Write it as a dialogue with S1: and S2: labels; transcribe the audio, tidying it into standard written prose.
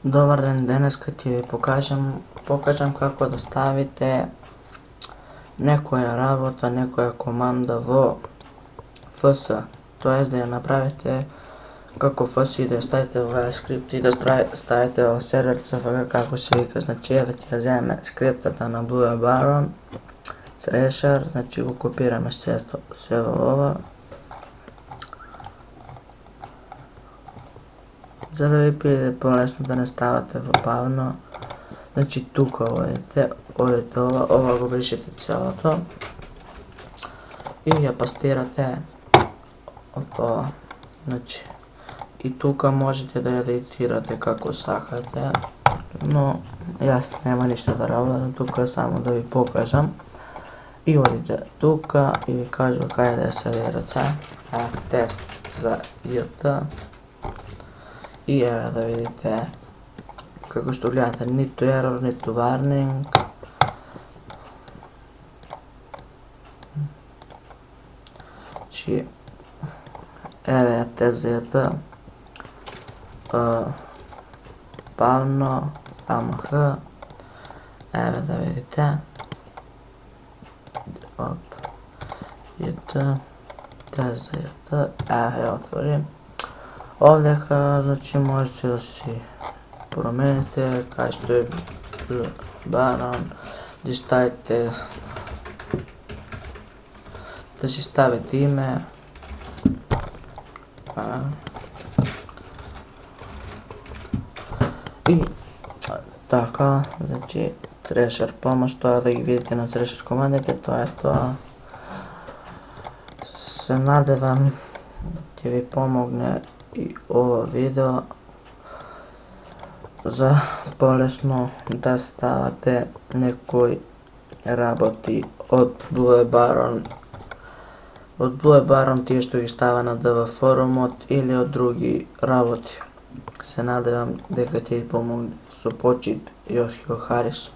S1: Добар ден, денеска ќе ви покажам како да ставите некоја работа, некоја команда во FS, тоест да ја направите како FS и да ја ставите во овој скрипт и да ставите во сервер CFG како се вика. Значи еве ќе ја земеме скриптата на Blue Baron, Thrasher, значи го копираме се во ова. За да ви биде полесно да не ставате во бавно, значи тука одите ова го бришете целото и ја пастирате од ова. Значи и тука можете да ја едитирате како сакате, но јас нема ништо да работам, тука само да ви покажам. И одите тука и ви кажува каде да ја савирате, тест за JT. И еве да видите, како што гледате, ниту ерор, ниту warning. Значи, еве тест за JT, бавно, AMH, еве да видите, JT, тест за JT, еве ја отворим. Овдека, значи, можете да си промените кај што е Baron, да ставите, да си ставите име, и така, значи, Thrasher помош, тоа да ги видите на Thrasher командите, тоа е тоа. Се надевам ќе ви помогне и ова видео за полесно да ставате некои работи од Blue Baron. Од Blue Baron тие што ги става на DB форумот или од други работи. Се надевам дека ќе ви помогне. Со почит, Јосхио Харис.